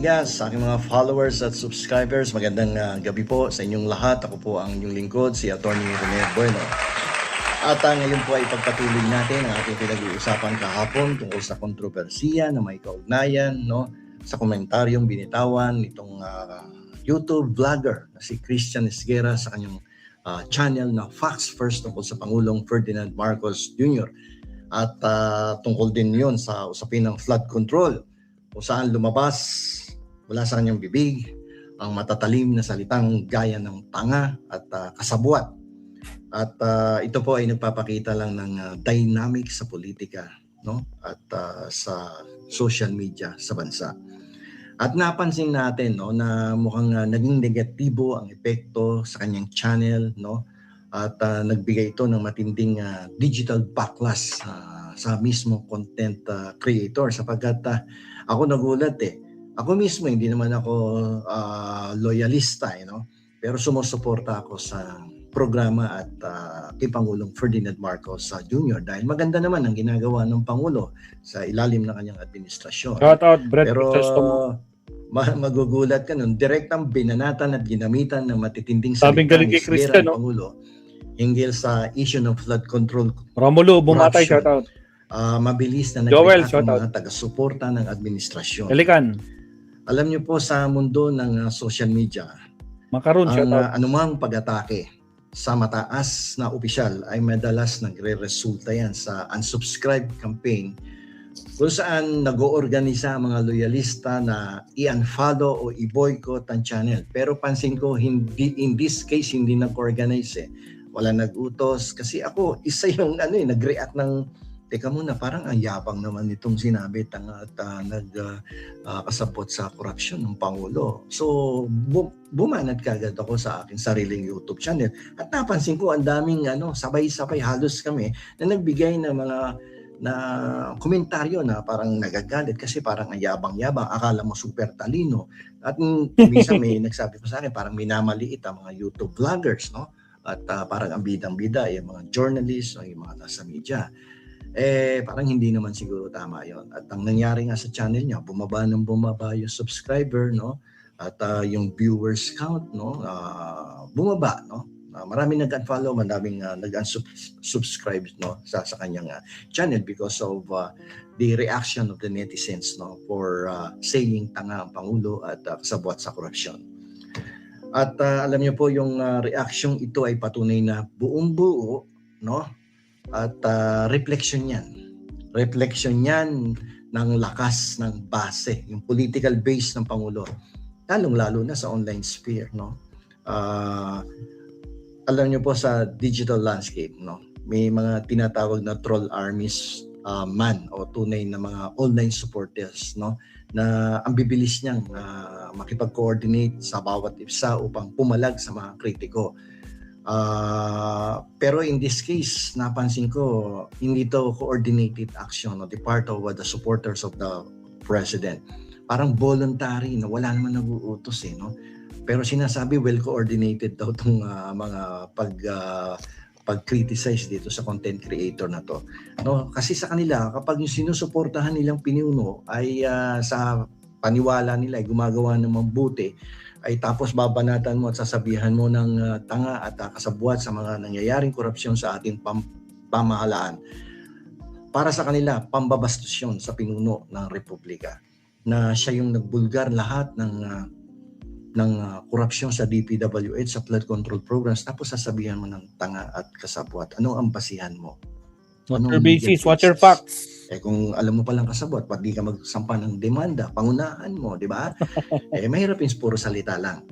umaga sa aking mga followers at subscribers. Magandang gabi po sa inyong lahat. Ako po ang inyong lingkod, si Atty. Rene Bueno. At ngayon po ay pagpatuloy natin ang ating pinag-uusapan kahapon tungkol sa kontrobersiya na may kaugnayan sa komentaryong binitawan nitong YouTube vlogger na si Christian Esguerra sa kanyang channel na Facts First tungkol sa Pangulong Ferdinand Marcos Jr. At tungkol din yon sa usapin ng flood control, kung saan lumabas mula sa kanyang bibig ang matatalim na salitang gaya ng tanga at kasabwat. At ito po ay nagpapakita lang ng dynamic sa politika at sa social media sa bansa. At napansin natin na mukhang naging negatibo ang epekto sa kanyang channel at nagbigay ito ng matinding digital backlash sa mismo content creator, sapagkat ako nagulat Ako mismo hindi naman ako loyalista pero sumusuporta ako sa programa at kay Pangulong Ferdinand Marcos Jr. dahil maganda naman ang ginagawa ng Pangulo sa ilalim ng kanyang administrasyon. Shout out, Brett. Pero magugulat ka nun, direktang binanatan at ginamitan ng matitinding salita ni Esguerra ng Pangulo hinggil sa issue ng flood control. Romulo, bumatay, shout out. Mabilis na Joel, nag-react ang mga taga-suporta ng administrasyon. Elikan. Alam niyo po, sa mundo ng social media, Makaroon, shout out. Anumang pag-atake sa mataas na opisyal ay madalas nagre-resulta yan sa unsubscribe campaign kung saan nag-oorganisa ang mga loyalista na i-unfollow o i-boycott ang channel. Pero pansin ko, in this case, hindi nag-organize Wala nag-utos. Kasi ako, isa yung nag-react ng teka muna, parang ang yabang naman itong sinabi at nagkasabot sa korupsyon ng Pangulo. So, bumanat kagad ako sa aking sariling YouTube channel. At napansin ko, ang daming sabay-sabay halos kami na nagbigay ng mga komentaryo na parang nagagalit kasi parang ang yabang-yabang. Akala mo super talino. At minsan may nagsabi pa sa akin, parang minamaliit ang mga YouTube vloggers, At parang ang bidang-bida, yung mga journalists, yung mga nasa media. Parang hindi naman siguro tama yon. At ang nangyari nga sa channel niya, bumaba yung subscriber, at yung viewers count, bumaba, Maraming nag-unfollow, maraming nag-unsubscribe sa kanyang channel because of the reaction of the netizens for saying tanga ang Pangulo at kasabwat sa korupsyon. At alam niyo po, yung reaction ito ay patunay na buong-buo, at reflection yan ng lakas ng base, yung political base ng Pangulo, lalong-lalo na sa online sphere. Alam niyo po, sa digital landscape, may mga tinatawag na troll armies o tunay na mga online supporters, na ang bibilis niyang makipag-coordinate sa bawat isa upang pumalag sa mga kritiko. Pero in this case, napansin ko, hindi to coordinated action on the part of the supporters of the president. Parang voluntary na wala naman nag-uutos Pero sinasabi well coordinated daw itong mga pag-criticize dito sa content creator na to. Kasi sa kanila, kapag yung sinusuportahan nilang pinuno ay sa paniwala nila ay gumagawa ng mabuti, ay tapos babanatan mo at sasabihan mo ng tanga at kasabwat sa mga nangyayaring korupsyon sa ating pamahalaan. Para sa kanila, pambabastos yun sa pinuno ng Republika, na siya yung nagbulgar lahat ng korupsyon sa DPWH, sa flood control programs, tapos sasabihan mo ng tanga at kasabwat. Ano ang basihan mo? What's your basis? What's your facts? Kung alam mo palang kasabwat, ba't di ka magsampa ng demanda? Pangunahan mo, di ba? Mahirap yung puro salita lang,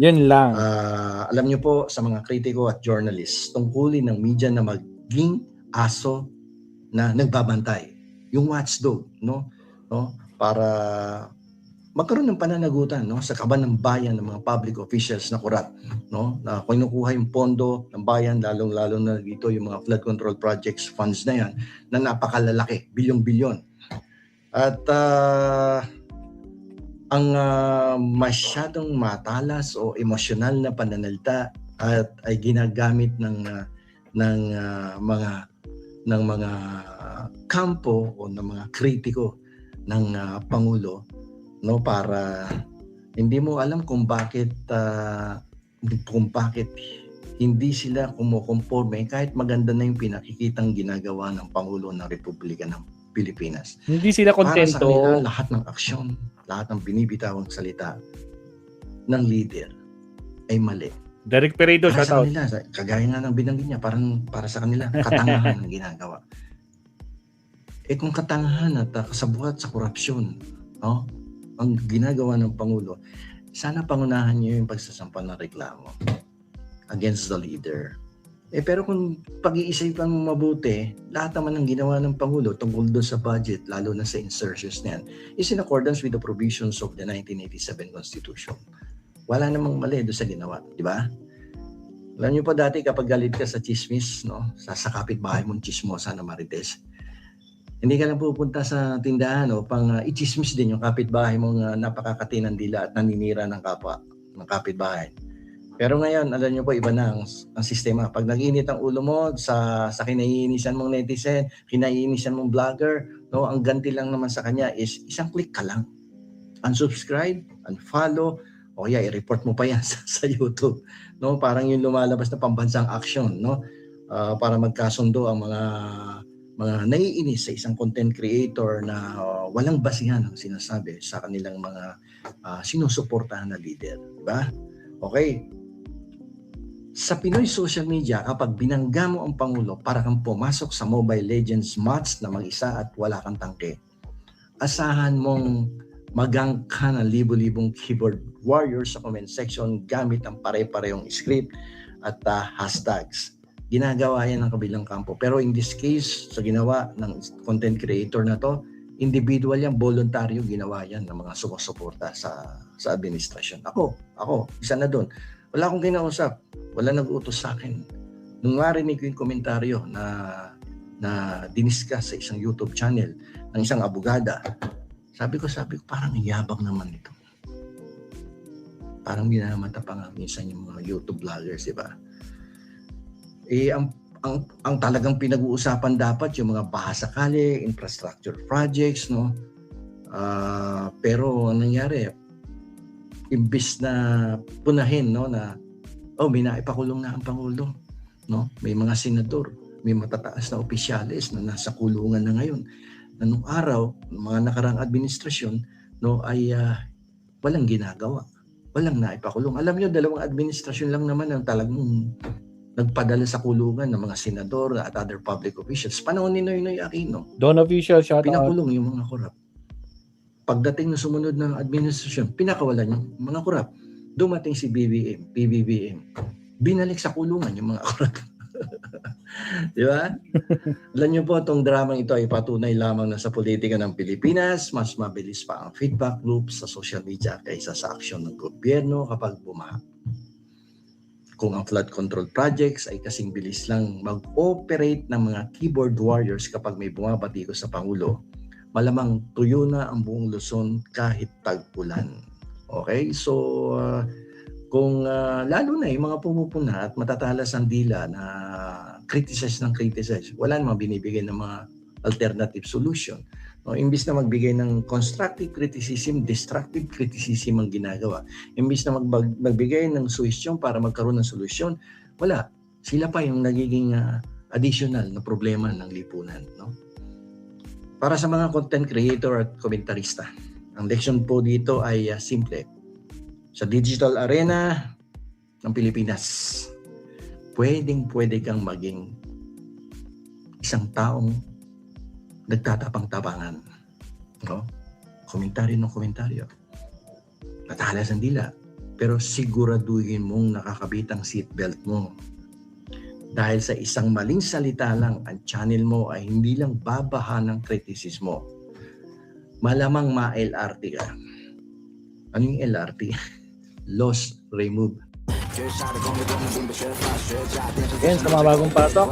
Yun lang. Alam niyo po, sa mga kritiko at journalists, tungkulin ng media na maging aso na nagbabantay, yung watchdog, para magkaroon ng pananagutan sa kaban ng bayan ng mga public officials na korap, na kinukuha yung pondo ng bayan, lalong-lalo na dito yung mga flood control projects funds na yan, na napakalalaki, bilyong-bilyon. At ang masyadong matalas o emosyonal na pananalita at ay ginagamit ng mga kampo o ng mga kritiko ng Pangulo no, para hindi mo alam kung bakit hindi sila kumukonforme kahit maganda na yung pinakikitang ginagawa ng Pangulo ng Republika ng Pilipinas. Hindi sila Para sa kontento. kanila, lahat ng aksyon, lahat ng binibitawang salita ng leader ay mali. Derek Peredo, Para sa shoutout. kanila, kagaya nga ng binanggit niya, parang para sa kanila, katangahan ang ginagawa. Kung katangahan at kasabuhat sa korupsyon, no, ang ginagawa ng Pangulo, sana pangunahan niyo yung pagsasampa ng reklamo against the leader. Pero kung pag-iisipan mo mabuti, lahat naman ng ginawa ng Pangulo tungkol doon sa budget, lalo na sa insertions niyan, is in accordance with the provisions of the 1987 Constitution. Wala namang mali doon sa ginawa, di ba? Alam niyo pa dati kapag galit ka sa chismis, no, sa kapitbahay mong chismosa na Marites, hindi ka lang pupunta sa tindahan upang i-chismis din yung kapitbahay mong napakakati ng dila at naninira ng kapwa, ng kapitbahay. Pero ngayon, alam niyo po, iba na ang sistema. Pag nag-init ang ulo mo sa kinaiinisan mong netizen, kinaiinisan mong vlogger, no, ang ganti lang naman sa kanya is isang click ka lang. Unsubscribe, unfollow, o kaya i-report mo pa yan sa YouTube. No, parang yung lumalabas na pambansang action, no? Para magkasundo ang mga naiinis sa isang content creator na walang basihan ang sinasabi sa kanilang mga sinusuportahan na leader, di ba? Okay. Sa Pinoy social media, kapag binangga mo ang Pangulo para kang pumasok sa Mobile Legends match na mag-isa at wala kang tangke, asahan mong magang ka ng libo-libong keyboard warriors sa comment section gamit ang pare-parehong script at hashtags. Ginagawa yan ng kabilang kampo. Pero in this case, sa ginawa ng content creator na to, individual yan, voluntaryo ginawa yan ng mga sumusuporta sa administrasyon. Ako, isa na doon. Wala akong kinausap. Wala nag-utos sa akin. Nung marinig ko yung komentaryo na diniscuss sa isang YouTube channel ng isang abogada, sabi ko, parang yabang naman ito. Parang minamata pa nga minsan yung mga YouTube vloggers, di ba? Ang talagang pinag-uusapan dapat yung mga bahasakali, infrastructure projects, no? Pero ang nangyari, imbis na punahin, no, na may naipakulong na ang Pangulo, no? May mga senador, may matataas na opisyalis na nasa kulungan na ngayon. Na nung araw, mga nakarang administrasyon, no, ay walang ginagawa. Walang naipakulong. Alam niyo, 2 administrasyon lang naman ang talagang nagpadala sa kulungan ng mga senador at other public officials. Panahon ni Noynoy Aquino. Don Official, shoutout. Pinakulong yung mga korap. Pagdating ng sumunod ng administrasyon, pinakawalan yung mga korap. Dumating si PBBM. Binalik sa kulungan yung mga korap. Di ba? Alam niyo po, itong dramang ito ay patunay lamang na sa politika ng Pilipinas, mas mabilis pa ang feedback loop sa social media kaysa sa aksyon ng gobyerno kapag bumaha. Kung ang flood control projects ay kasing bilis lang mag-operate ng mga keyboard warriors kapag may bumabati ko sa Pangulo, malamang tuyo na ang buong Luzon kahit tag-ulan. Okay? So, kung lalo na yung mga pumupuna at matatalas ang dila na criticize, wala namang binibigay ng mga alternative solution. No, imbis na magbigay ng constructive criticism, destructive criticism ang ginagawa. Imbis na magbigay ng suhestyon para magkaroon ng solusyon, wala. Sila pa yung nagiging additional na problema ng lipunan. No? Para sa mga content creator at komentarista, ang leksyon po dito ay simple. Sa digital arena ng Pilipinas, pwede kang maging isang taong nagtatapang-tapangan. No? Komentaryo. Natalas ang dila. Pero siguraduhin mong nakakabit ang seatbelt mo. Dahil sa isang maling salita lang, ang channel mo ay hindi lang babaha ng kritisismo. Malamang ma-LRT ka. Ano yung LRT? Lost, remove. Yan, sa mga bagong pasok,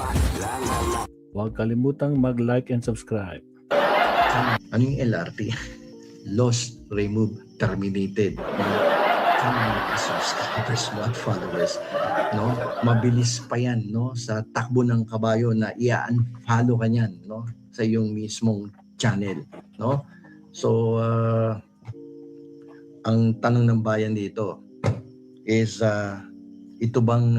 huwag kalimutang mag-like and subscribe. Ano yung LRT? Lost, remove, terminated. Subscribers mo at followers. No? Mabilis pa yan, no? Sa takbo ng kabayo na i-unfollow ka niyan, no? Sa iyong mismong channel. No? So, ang tanong ng bayan dito is ito bang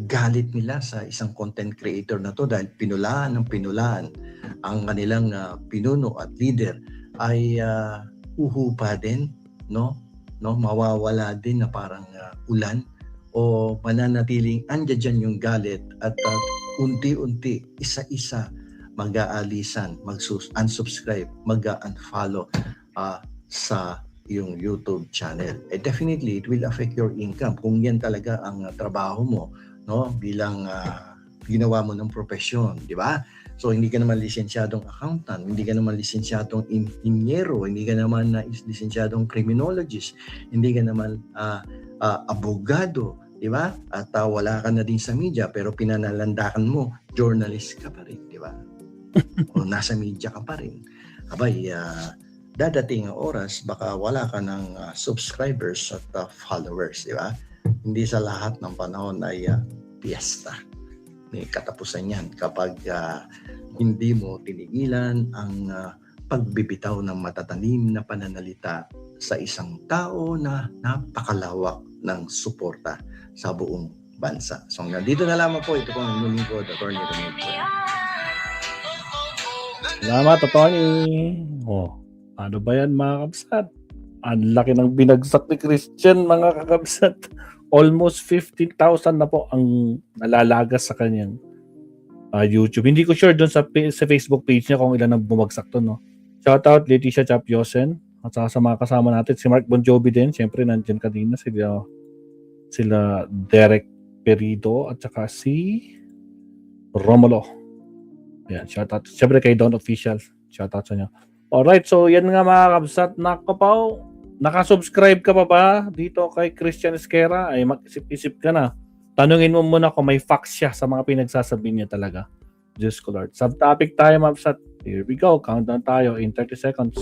galit nila sa isang content creator na to dahil pinulaan ang kanilang pinuno at leader ay uhupa din, no mawawala din na parang ulan, o mananatiling andyan dyan yung galit at unti-unti isa-isa mag-aalisan, mag-unsubscribe, mag-unfollow sa yung YouTube channel. Definitely it will affect your income kung yan talaga ang trabaho mo, no, bilang ginawa mo ng profesyon, di ba? So hindi ka naman lisensyadong accountant, hindi ka naman lisensyadong inhinyero, hindi ka naman lisensyadong criminologist, hindi ka naman abogado, di ba? At wala ka na din sa media pero pinanalandakan mo, journalist ka pa rin, di ba? O nasa media ka pa rin. Abay, dadating ang oras, baka wala ka ng subscribers at followers, di ba? Hindi sa lahat ng panahon ay piyesta. May katapusan yan kapag hindi mo tinigilan ang pagbibitaw ng matatanim na pananalita sa isang tao na napakalawak ng suporta sa buong bansa. So nandito na lamang po, ito po ang inyong lingkod, Attorney Rene Bueno. Salamat, Tony. Ano ba yan, mga kabsat? Ang laki ng binagsak ni Christian, mga kakabsat. Almost 50,000 na po ang nalalagas sa kanyang YouTube. Hindi ko sure doon sa Facebook page niya kung ilan ang bumagsak to, no? Shoutout Leticia Chapyosen at saka sa mga kasama natin, si Mark Bon Jovi din. Siyempre, nandyan kanina sila Derek Perido at saka si Romulo. Ayan, shoutout. Siyempre kay Don Official. Shoutout sa inyo. Alright, so yan nga mga kabsat. Nakapaw, nakasubscribe ka pa ba dito kay Christian Esquera? Ay mag-isip-isip ka na. Tanungin mo muna kung may facts siya sa mga pinagsasabi niya talaga. Diyos ko Lord. Subtopic tayo mga kabsat. Here we go. Countdown tayo in 30 seconds.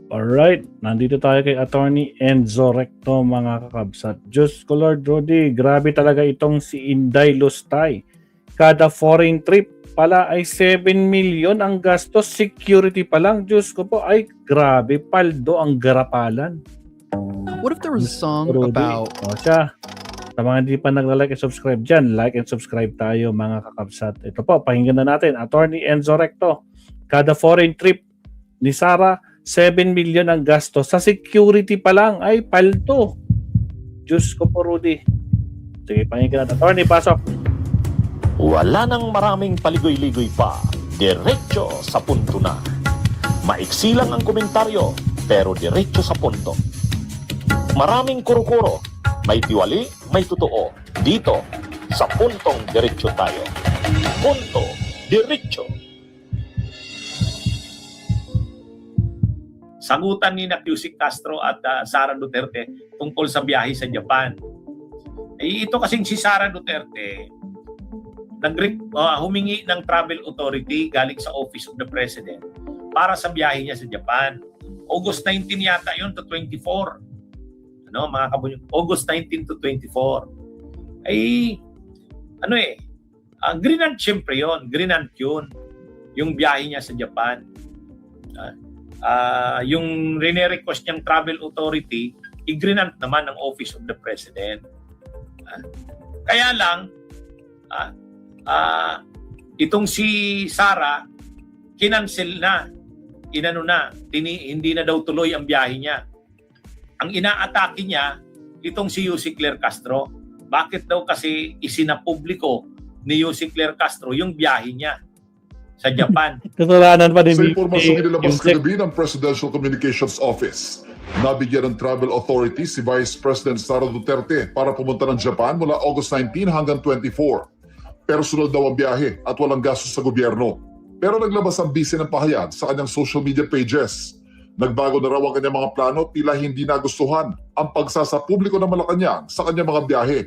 Alright, nandito tayo kay Attorney Enzo Recto, mga kakabsat. Diyos ko Lord, Rudy, grabe talaga itong si Inday Lustay. Kada foreign trip pala ay 7 million ang gastos, security pa lang. Diyos ko po, ay grabe, paldo ang garapalan. What if there was a song Rudy, about... siya. Sa mga hindi pa nagla-like and subscribe dyan, like and subscribe tayo, mga kakabsat. Ito po, pakinggan na natin. Attorney Enzo Recto, kada foreign trip ni Sarah, 7 million ang gasto. Sa security pa lang ay paldo. Diyos ko po, Rudy. Sige, pakinggan natin. Attorney, pasok. Wala nang maraming paligoy-ligoy pa. Diretso sa punto na. Maiksi lang ang komentaryo, pero diretso sa punto. Maraming kuro-kuro. May tiwali, may totoo. Dito, sa puntong diretso tayo. Punto, diretso. Sagutan ni Yusik Castro at Sara Duterte tungkol sa biyahe sa Japan. Ito kasing si Sara Duterte, humingi ng travel authority galing sa Office of the President para sa biyahe niya sa Japan. August 19 yata yun to 24. Ano, mga kabunyog, August 19 to 24. Grinant syempre yun. Grinant yun. Yung biyahe niya sa Japan. Yung rene-request niyang travel authority, i-grinant naman ng Office of the President. Kaya lang, itong si Sara, kinancel na, hindi na daw tuloy ang biyahe niya. Ang inaatake niya, itong si Yusik Claire Castro. Bakit daw kasi isinapubliko ni Yusik Claire Castro yung biyahe niya sa Japan? Kasalanan pa din. Sa impormasyong inilabas kagabi ng Presidential Communications Office, nabigyan ng travel authority si Vice President Sara Duterte para pumunta ng Japan mula August 19 hanggang 24. Personal daw ang biyahe at walang gastos sa gobyerno. Pero naglabas ang bise ng pahayag sa kanyang social media pages. Nagbago na raw ang kanyang mga plano, tila hindi nagustuhan ang pagsasapubliko ng Malacanang sa kanyang mga biyahe.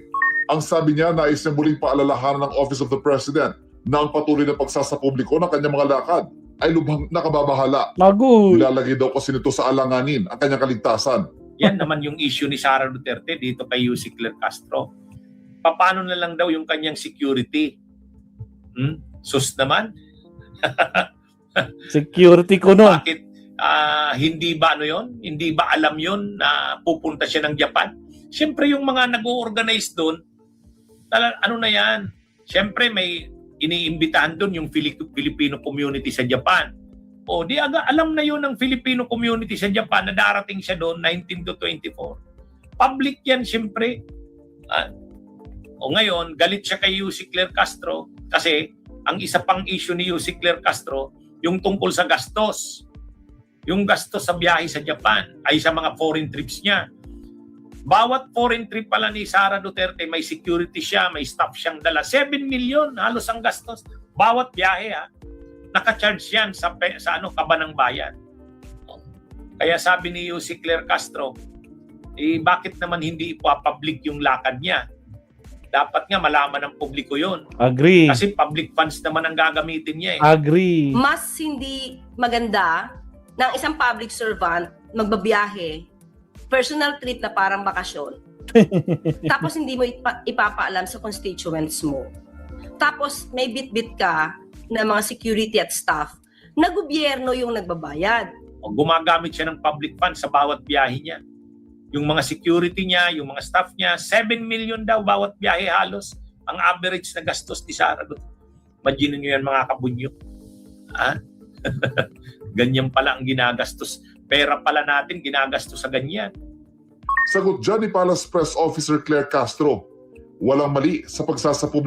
Ang sabi niya, nais niya muling paalalahanan ng Office of the President na ang patuloy na pagsasapubliko ng kanyang mga lakad ay lubhang nakababahala. Magoy. Nilalagay daw kasi nito sa alanganin ang kanyang kaligtasan. Yan naman yung issue ni Sara Duterte dito kay Yusek Claire Castro. Paano na lang daw yung kanyang security? Sus naman. Security ko no. Bakit hindi ba ano yon? Hindi ba alam yon na pupunta siya ng Japan? Siyempre yung mga nag-o-organize doon, ano na yan? Siyempre may iniimbitahan doon yung Filipino community sa Japan. O di alam na yon ng Filipino community sa Japan na darating siya doon 19 to 24. Public yan siyempre. O ngayon, galit siya kay Yusek Claire Castro kasi ang isa pang issue ni Yusek Claire Castro yung tungkol sa gastos. Yung gastos sa biyahe sa Japan ay sa mga foreign trips niya. Bawat foreign trip pala ni Sara Duterte, may security siya, may staff siyang dala. 7 million halos ang gastos. Bawat biyahe naka-charge yan sa kaban ng bayan. Kaya sabi ni Yusek Claire Castro, bakit naman hindi ipapublic yung lakad niya? Dapat nga malaman ng publiko yon. Agree. Kasi public funds naman ang gagamitin niya eh. Agree. Mas hindi maganda ng isang public servant magbabiyahe, personal trip na parang bakasyon. Tapos hindi mo ipapaalam sa constituents mo. Tapos may bit-bit ka na mga security at staff na gobyerno yung nagbabayad. O gumagamit siya ng public funds sa bawat biyahe niya. Yung mga security niya, yung mga staff niya, 7 million daw bawat biyahe halos ang average na gastos ni Sara Duterte. Imagine nyo yan mga kabunyo. Ganyan pala ang ginagastos. Pera pala natin ginagastos sa ganyan. Sagot dyan ni Palace Press Officer Claire Castro, walang mali sa pagsasapubliko